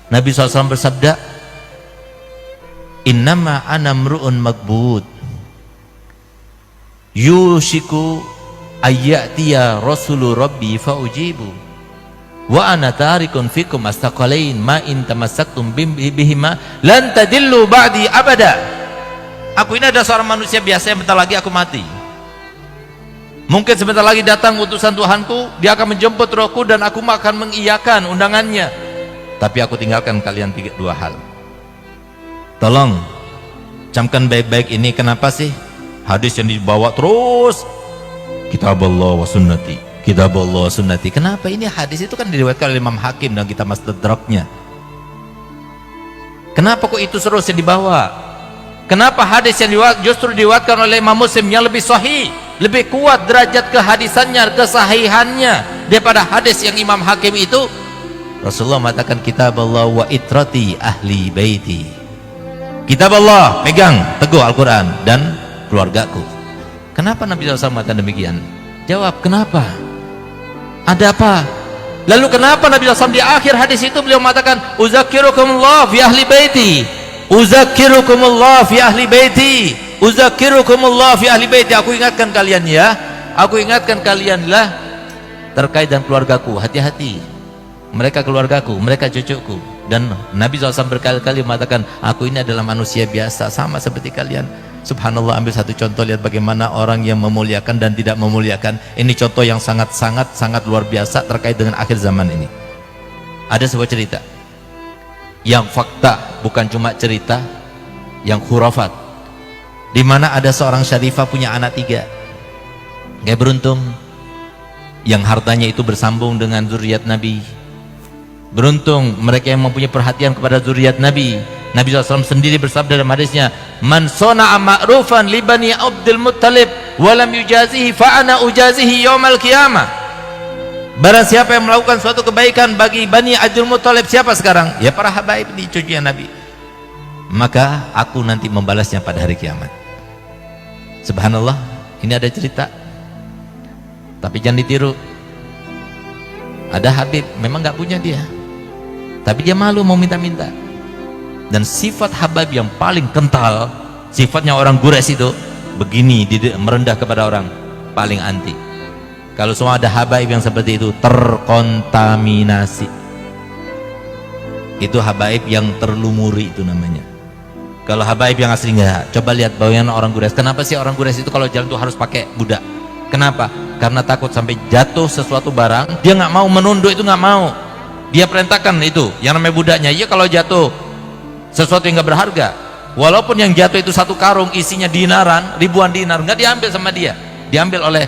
Nabi SAW bersabda, innama ana mru'un magbud yushiku ayyatiya rasulu rabbi faujibu wa ana tarikun fikum astaqalain ma in tamassaktum bihima lan tadillu ba'di abada. Aku ini adalah seorang manusia biasa yang bentar lagi aku mati. Mungkin sebentar lagi datang utusan Tuhanku, dia akan menjemput rohku dan aku akan mengiyakan undangannya. Tapi aku tinggalkan kalian dua hal. Tolong camkan baik-baik ini. Kenapa sih hadis yang dibawa terus kitab Allah wa sunnati, kitab Allah wa sunnati? Kenapa ini hadis itu kan diriwayatkan oleh Imam Hakim dan kita Mustadraknya? Kenapa kok itu terus yang dibawa? Kenapa hadis yang justru diriwayatkan oleh Imam Muslim yang lebih sahih, lebih kuat derajat kehadisannya, kesahihannya daripada hadis yang Imam Hakim itu? Rasulullah mengatakan kitab Allah wa itrati ahli baiti. Kitab Allah, pegang teguh Al-Quran dan keluargaku. Kenapa Nabi SAW mengatakan demikian? Jawab, kenapa? Ada apa? Lalu kenapa Nabi SAW di akhir hadis itu beliau mengatakan uzakirukumullah fi ahli baiti, uzakirukumullah fi ahli baiti, uzakirukumullah fi ahli baiti. Aku ingatkan kalian ya, aku ingatkan kalianlah terkait dengan keluargaku. Hati-hati, mereka keluargaku, mereka cucuku. Dan Nabi SAW berkali-kali mengatakan, aku ini adalah manusia biasa sama seperti kalian. Subhanallah, ambil satu contoh, lihat bagaimana orang yang memuliakan dan tidak memuliakan. Ini contoh yang sangat luar biasa terkait dengan akhir zaman ini. Ada sebuah cerita yang fakta, bukan cuma cerita yang khurafat, di mana ada seorang syarifah punya anak 3. Gak beruntung yang hartanya itu bersambung dengan zuriat Nabi. Beruntung mereka yang mempunyai perhatian kepada zuriat Nabi. Nabi SAW sendiri bersabda dalam hadisnya, man sona'a ma'rufan li bani Abdul Muttalib walam yujazihi fa'ana ujazihi yawmal qiyamah. Barang siapa yang melakukan suatu kebaikan bagi bani Abdul Muttalib, siapa sekarang? Ya para habaib di cucunya Nabi, maka aku nanti membalasnya pada hari kiamat. Subhanallah, ini ada cerita, tapi jangan ditiru. Ada habib memang gak punya dia, tapi dia malu mau minta-minta. Dan sifat habib yang paling kental, sifatnya orang Quraisy itu begini, merendah kepada orang, paling anti. Kalau semua ada habaib yang seperti itu, terkontaminasi. Itu habaib yang terlumuri, itu namanya. Kalau habaib yang asli enggak. Coba lihat bagaimana orang Quraisy. Kenapa sih orang Quraisy itu kalau jalan itu harus pakai budak? Kenapa? Karena takut sampai jatuh sesuatu barang, dia nggak mau menunduk, itu nggak mau. Dia perintahkan itu, yang namanya budaknya. Iya, kalau jatuh sesuatu yang nggak berharga, walaupun yang jatuh itu satu karung isinya dinaran, ribuan dinar, nggak diambil sama dia, diambil oleh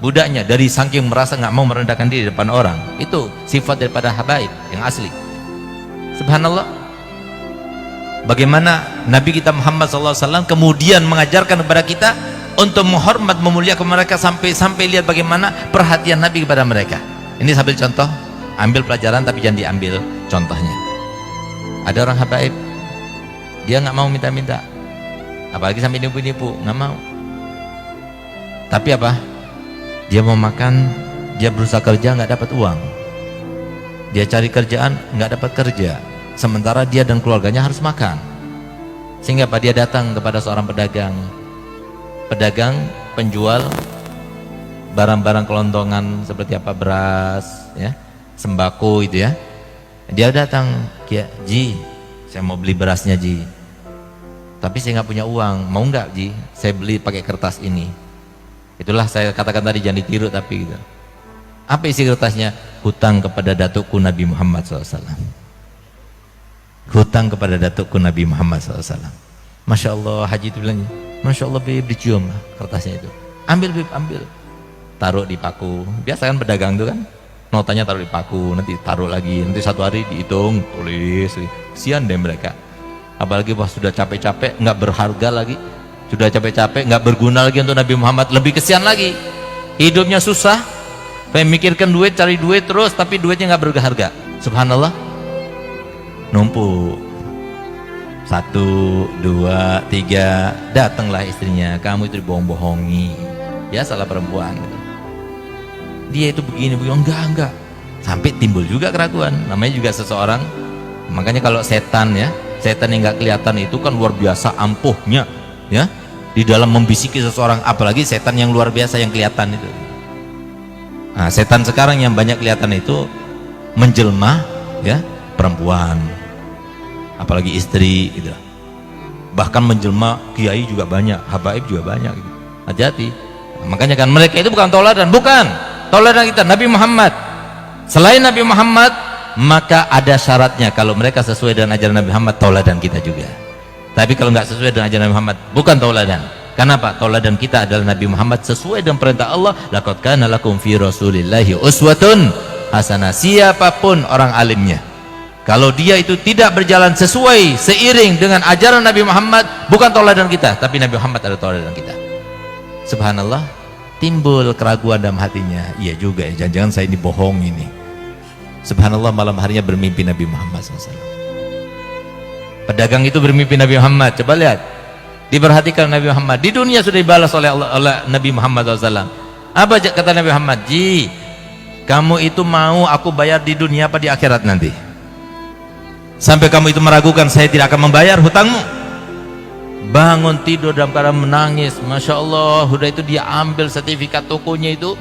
budaknya. Dari saking merasa nggak mau merendahkan diri di depan orang. Itu sifat daripada habaib yang asli. Subhanallah, bagaimana Nabi kita Muhammad SAW kemudian mengajarkan kepada kita untuk menghormat, memuliakan mereka, sampai lihat bagaimana perhatian Nabi kepada mereka. Ini sambil contoh, ambil pelajaran tapi jangan diambil contohnya. Ada orang habaib, dia nggak mau minta-minta, apalagi sampai nipu-nipu, nggak mau. Tapi apa? Dia mau makan, dia berusaha kerja nggak dapat uang, dia cari kerjaan nggak dapat kerja, sementara dia dan keluarganya harus makan. Sehingga apa? Dia datang kepada seorang pedagang penjual barang-barang kelontongan seperti apa, beras, ya, sembako itu ya. Dia datang, Ji, saya mau beli berasnya Ji, tapi saya nggak punya uang, mau nggak Ji saya beli pakai kertas ini? Itulah saya katakan tadi, jangan ditiru tapi gitu. Apa isi kertasnya? Hutang kepada datukku Nabi Muhammad SAW. Hutang kepada datukku Nabi Muhammad SAW. Masya Allah, Haji itu bilangnya, Masya Allah Bib, dicium lah kertasnya itu. Ambil Bib, ambil, taruh di paku. Biasa kan pedagang itu kan, notanya taruh di paku, nanti taruh lagi, nanti satu hari dihitung, tulis. Kesian deh mereka, apalagi pas sudah capek-capek, nggak berharga lagi, sudah capek-capek nggak berguna lagi untuk Nabi Muhammad, lebih kesian lagi. Hidupnya susah, pengen mikirkan duit, cari duit terus, tapi duitnya nggak berharga. Subhanallah, numpuk 1, 2, 3, datanglah istrinya, kamu itu dibohong-bohongi, ya salah perempuan. Dia itu begini, enggak, sampai timbul juga keraguan. Namanya juga seseorang Makanya kalau setan ya, setan yang nggak kelihatan itu kan luar biasa ampuhnya ya di dalam membisiki seseorang, apalagi setan yang luar biasa yang kelihatan itu. Nah, setan sekarang yang banyak kelihatan itu menjelma ya perempuan, apalagi istri gitu. Bahkan menjelma kiai juga banyak, habaib juga banyak gitu. Hati-hati. Makanya kan mereka itu bukan toladan, bukan toladan kita Nabi Muhammad. Selain Nabi Muhammad, maka ada syaratnya. Kalau mereka sesuai dengan ajaran Nabi Muhammad, toladan kita juga. Tapi kalau nggak sesuai dengan ajaran Nabi Muhammad, bukan toladan. Kenapa? Toladan kita adalah Nabi Muhammad sesuai dengan perintah Allah. Laqad kana lakum fi rasulillahi uswatun hasanah. Siapapun orang alimnya, kalau dia itu tidak berjalan sesuai seiring dengan ajaran Nabi Muhammad, bukan toladan kita, tapi Nabi Muhammad adalah toladan kita. Subhanallah, timbul keraguan dalam hatinya. Iya juga ya, jangan-jangan saya ini bohong ini. Subhanallah, malam harinya bermimpi Nabi Muhammad SAW. Pedagang itu bermimpi Nabi Muhammad. Coba lihat, diperhatikan Nabi Muhammad. Di dunia sudah dibalas oleh Allah, oleh Nabi Muhammad SAW. Apa kata Nabi Muhammad? Ji, kamu itu mau aku bayar di dunia apa di akhirat nanti? Sampai kamu itu meragukan saya tidak akan membayar hutangmu. Bangun tidur dalam keadaan menangis. Masya Allah, udah itu dia ambil sertifikat tokonya itu,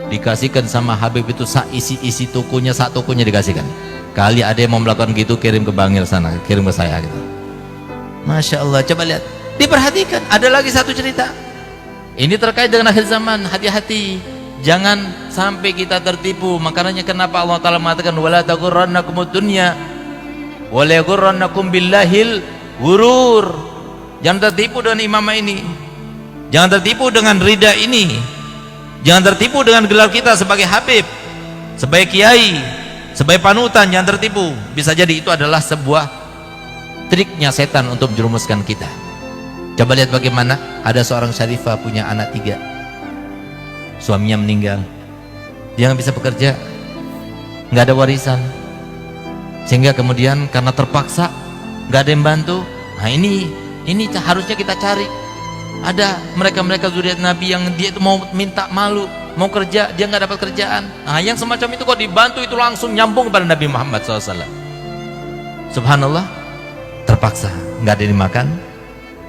dikasihkan sama Habib itu, isi tokonya, sak tokonya dikasihkan. Kali ada yang mau melakukan gitu, kirim ke Bangil sana, kirim ke saya gitu. Masya Allah, coba lihat, diperhatikan. Ada lagi satu cerita, ini terkait dengan akhir zaman. Hati-hati, jangan sampai kita tertipu. Makanya kenapa Allah Ta'ala mengatakan wala taghurrannakumud dunya wala yaghurrannakum billahil ghurur. Jangan tertipu dengan imamah ini, jangan tertipu dengan rida ini, jangan tertipu dengan gelar kita sebagai Habib, sebagai kiai, sebagai panutan. Jangan tertipu. Bisa jadi itu adalah sebuah triknya setan untuk menjerumuskan kita. Coba lihat bagaimana ada seorang syarifah punya anak 3, suaminya meninggal, dia nggak bisa bekerja, nggak ada warisan, sehingga kemudian karena terpaksa nggak ada yang bantu. Nah ini harusnya kita cari. Ada mereka zuriat Nabi yang dia itu mau minta malu, mau kerja, dia nggak dapat kerjaan. Nah, yang semacam itu kok dibantu, itu langsung nyambung kepada Nabi Muhammad SAW. Subhanallah, terpaksa nggak ada yang dimakan.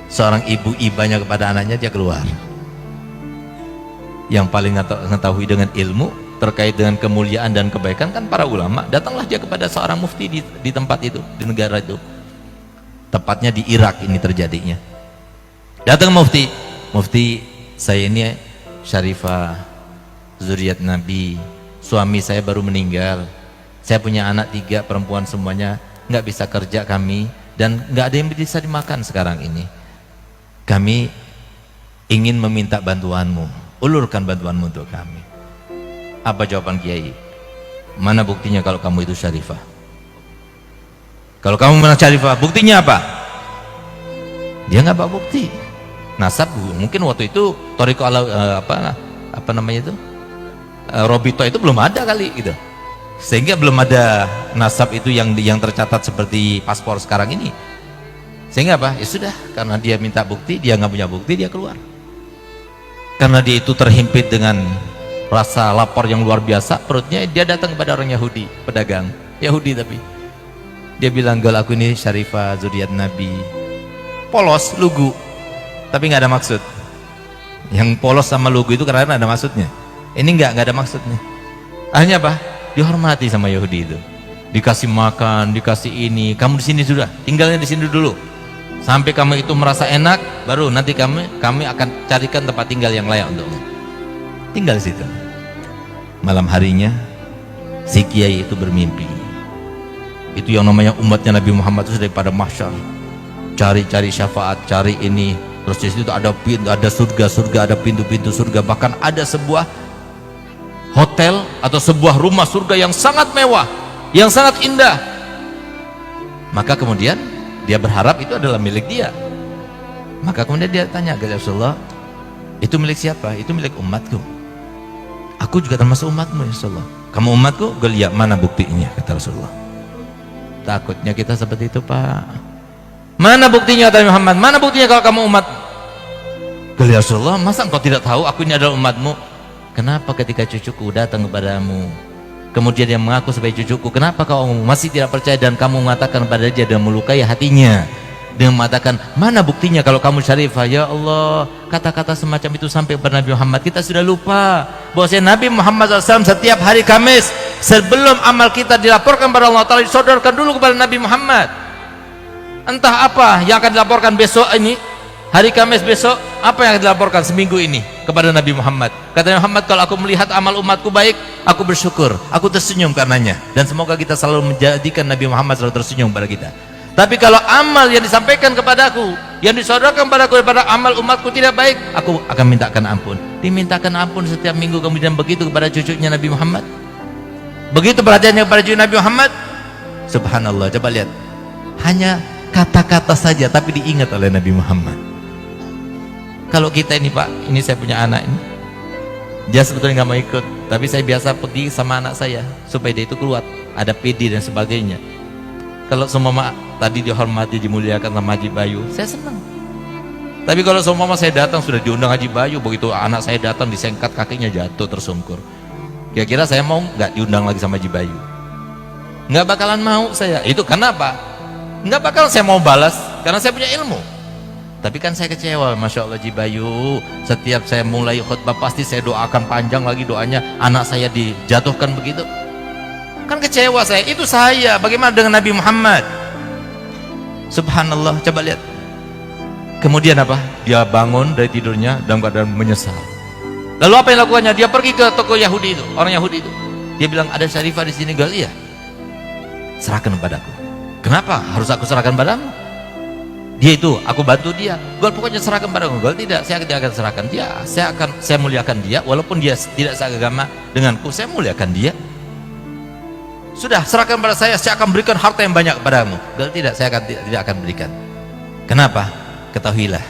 Seorang ibu ibanya kepada anaknya, dia keluar. Yang paling mengetahui dengan ilmu terkait dengan kemuliaan dan kebaikan kan para ulama. Datanglah dia kepada seorang mufti di tempat itu, di negara itu. Tepatnya di Irak ini terjadinya. Datang mufti, saya ini syarifah zuriat Nabi, suami saya baru meninggal, saya punya anak 3 perempuan semuanya, nggak bisa kerja kami, dan nggak ada yang bisa dimakan sekarang ini. Kami ingin meminta bantuanmu, ulurkan bantuanmu untuk kami. Apa jawaban kiai? Mana buktinya kalau kamu itu syarifah? Kalau kamu menang syarifah, buktinya apa? Dia nggak bawa bukti. Nasab mungkin waktu itu Toriko apa namanya itu, Robito itu belum ada kali gitu, sehingga belum ada nasab itu yang tercatat seperti paspor sekarang ini. Sehingga apa? Ya sudah, karena dia minta bukti, dia nggak punya bukti, dia keluar. Karena dia itu terhimpit dengan rasa lapar yang luar biasa, perutnya, dia datang kepada orang Yahudi, pedagang Yahudi, tapi dia bilang, "Gal, aku ini syarifah zuriat Nabi." Polos, lugu, tapi nggak ada maksud. Yang polos sama lugu itu karena ada maksudnya. Ini nggak ada maksudnya. Akhirnya apa? Dihormati sama Yahudi itu. Dikasih makan, dikasih ini. Kamu di sini sudah, tinggalnya di sini dulu. Sampai kamu itu merasa enak, baru nanti kami akan carikan tempat tinggal yang layak untukmu. Tinggal di situ. Malam harinya, si kiai itu bermimpi. Itu yang namanya umatnya Nabi Muhammad itu daripada mahsyar, cari syafaat, cari ini, terus di situ ada surga, ada pintu-pintu surga, bahkan ada sebuah hotel atau sebuah rumah surga yang sangat mewah, yang sangat indah. Maka kemudian dia berharap itu adalah milik dia. Maka kemudian dia tanya ke Rasulullah, itu milik siapa? Itu milik umatku. Aku juga termasuk umatmu ya Rasulullah. Kamu umatku? Gue lihat mana buktinya, kata Rasulullah. Takutnya kita seperti itu, Pak. Mana buktinya, kata Muhammad? Mana buktinya kalau kamu umat? Kata Rasulullah, masa engkau tidak tahu aku ini adalah umatmu? Kenapa ketika cucuku datang kepadamu, Kemudian dia mengaku sebagai cucuku. Kenapa kau masih tidak percaya dan kamu mengatakan pada dia dan melukai hatinya? Dia mengatakan, mana buktinya kalau kamu syarifah? Ya Allah, kata-kata semacam itu sampai kepada Nabi Muhammad. Kita sudah lupa bahwasanya Nabi Muhammad SAW setiap hari Kamis sebelum amal kita dilaporkan kepada Allah Ta'ala, disodorkan dulu kepada Nabi Muhammad. Entah apa yang akan dilaporkan besok ini, hari Kamis besok, apa yang akan dilaporkan seminggu ini kepada Nabi Muhammad. Kata Nabi Muhammad, kalau aku melihat amal umatku baik, aku bersyukur, aku tersenyum karenanya. Dan semoga kita selalu menjadikan Nabi Muhammad selalu tersenyum pada kita. Tapi kalau amal yang disampaikan kepadaku, yang disodorkan kepadaku daripada amal umatku tidak baik, aku akan mintakan ampun. Dimintakan ampun setiap minggu. Kemudian begitu kepada cucunya Nabi Muhammad, begitu perhatiannya kepada cucu Nabi Muhammad. Subhanallah, coba lihat, hanya kata-kata saja tapi diingat oleh Nabi Muhammad. Kalau kita ini Pak, ini saya punya anak ini, dia sebetulnya nggak mau ikut, tapi saya biasa pergi sama anak saya supaya dia itu keluar, ada PD dan sebagainya. Kalau semua tadi dihormati, dimuliakan sama Haji Bayu, saya senang. Tapi kalau semua saya datang sudah diundang Haji Bayu, begitu anak saya datang disengkat kakinya jatuh tersungkur, kira-kira saya mau nggak diundang lagi sama Haji Bayu? Nggak bakalan mau saya. Itu kenapa? Nggak bakal saya mau balas, karena saya punya ilmu. Tapi kan saya kecewa, Masya Allah Haji Bayu, setiap saya mulai khutbah pasti saya doakan panjang lagi doanya, anak saya dijatuhkan begitu. Kan kecewa saya, itu saya. Bagaimana dengan Nabi Muhammad? Subhanallah, coba lihat. Kemudian apa? Dia bangun dari tidurnya dalam keadaan menyesal. Lalu apa yang lakukannya? Dia pergi ke toko Yahudi itu, orang Yahudi itu. Dia bilang, ada syarifah di sini, gal? Iya. Serahkan padaku. Kenapa harus aku serahkan padamu? Dia itu, aku bantu dia. Gal, pokoknya serahkan padaku. Gal, tidak, saya tidak akan serahkan dia. Saya muliakan dia, walaupun dia tidak seagama denganku, saya muliakan dia. Sudah, serahkan pada saya akan berikan harta yang banyak kepadamu. Kalau tidak, saya tidak akan berikan. Kenapa? Ketahuilah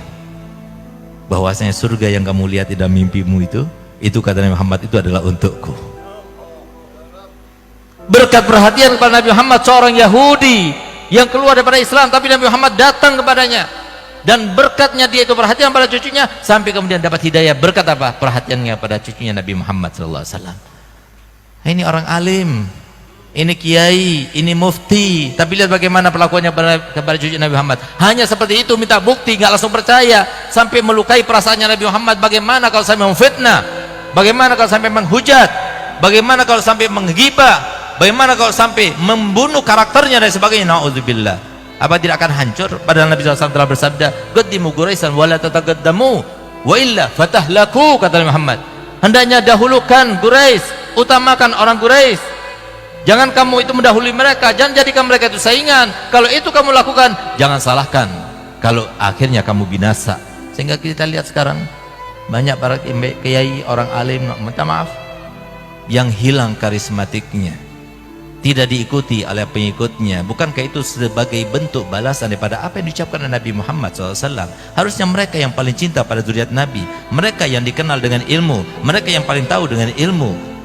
bahwasanya surga yang kamu lihat di dalam mimpimu itu kata Nabi Muhammad, itu adalah untukku. Berkat perhatian kepada Nabi Muhammad, seorang Yahudi yang keluar daripada Islam, tapi Nabi Muhammad datang kepadanya, dan berkatnya dia itu perhatian pada cucunya, sampai kemudian dapat hidayah. Berkat apa? Perhatiannya pada cucunya Nabi Muhammad SAW. Ini orang alim, ini kiai, ini mufti, tapi lihat bagaimana perlakuannya kepada cucu Nabi Muhammad. Hanya seperti itu, minta bukti, nggak langsung percaya, sampai melukai perasaannya Nabi Muhammad. Bagaimana kalau sampai memfitnah? Bagaimana kalau sampai menghujat? Bagaimana kalau sampai menggibah? Bagaimana kalau sampai membunuh karakternya dan sebagainya? Na'udzubillah. Apa tidak akan hancur? Padahal Nabi SAW telah bersabda, "Qaddimu Quraisyan wa la tataqaddamu, wa illa fatahlaku," kata Nabi Muhammad. Hendaknya dahulukan Quraisy, utamakan orang Quraisy. Jangan kamu itu mendahului mereka, jangan jadikan mereka itu saingan. Kalau itu kamu lakukan, jangan salahkan kalau akhirnya kamu binasa. Sehingga kita lihat sekarang banyak para kiai, orang alim, minta maaf, yang hilang karismatiknya, tidak diikuti oleh pengikutnya. Bukankah itu sebagai bentuk balasan daripada apa yang diucapkan oleh Nabi Muhammad SAW? Harusnya mereka yang paling cinta pada zuriat Nabi, mereka yang dikenal dengan ilmu, mereka yang paling tahu dengan ilmu.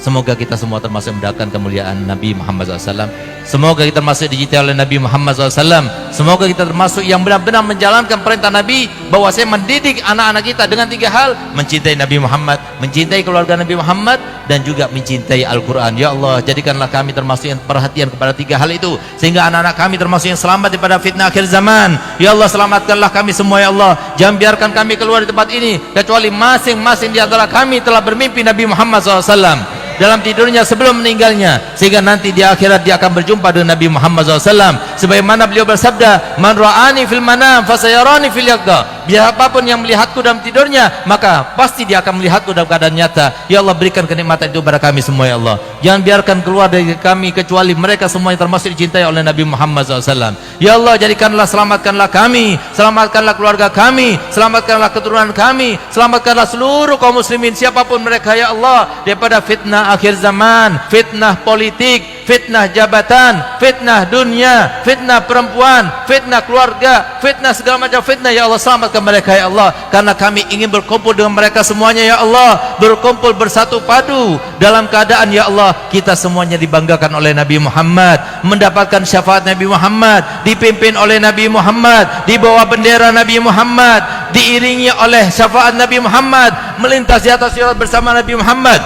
Semoga kita semua termasuk mendapatkan kemuliaan Nabi Muhammad SAW. Semoga kita termasuk dicintai oleh Nabi Muhammad SAW. Semoga kita termasuk yang benar-benar menjalankan perintah Nabi, bahwa saya mendidik anak-anak kita dengan 3 hal: mencintai Nabi Muhammad, mencintai keluarga Nabi Muhammad, dan juga mencintai Al-Quran. Ya Allah, jadikanlah kami termasuk yang perhatian kepada 3 hal itu, sehingga anak-anak kami termasuk yang selamat daripada fitnah akhir zaman. Ya Allah, selamatkanlah kami semua ya Allah. Jangan biarkan kami keluar di tempat ini kecuali masing-masing di antara kami telah bermimpi Nabi Muhammad SAW dalam tidurnya sebelum meninggalnya, sehingga nanti di akhirat dia akan berjumpa dengan Nabi Muhammad SAW. Sebagaimana beliau bersabda, "Man ra'ani fil manam fasayarani fil yaqza." Siapapun yang melihatku dalam tidurnya, maka pasti dia akan melihatku dalam keadaan nyata. Ya Allah, berikan kenikmatan itu kepada kami semua ya Allah. Jangan biarkan keluar dari kami kecuali mereka semua yang termasuk dicintai oleh Nabi Muhammad SAW. Ya Allah, jadikanlah, selamatkanlah kami, selamatkanlah keluarga kami, selamatkanlah keturunan kami, selamatkanlah seluruh kaum muslimin siapapun mereka ya Allah, daripada fitnah akhir zaman, fitnah politik, fitnah jabatan, fitnah dunia, fitnah perempuan, fitnah keluarga, fitnah segala macam fitnah. Ya Allah, selamatkan mereka ya Allah, karena kami ingin berkumpul dengan mereka semuanya ya Allah, berkumpul bersatu padu dalam keadaan ya Allah kita semuanya dibanggakan oleh Nabi Muhammad, mendapatkan syafaat Nabi Muhammad, dipimpin oleh Nabi Muhammad, di bawah bendera Nabi Muhammad, diiringi oleh syafaat Nabi Muhammad, melintas di atas sirat bersama Nabi Muhammad.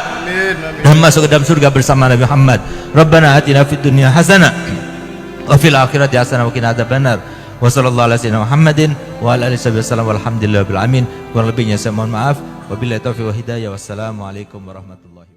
dan masuk ke dalam surga bersama Nabi Muhammad. Rabbana atina fid dunya hasanah wa fil akhirati hasanah wa qina adzabannar. Wa sallallahu ala sayyidina Muhammadin wa ala alihi wasallam walhamdulillahi rabbil alamin. Kurang lebihnya saya mohon maaf. Wabillahi taufiq wa hidayah. Wassalamualaikum warahmatullahi wabarakatuh.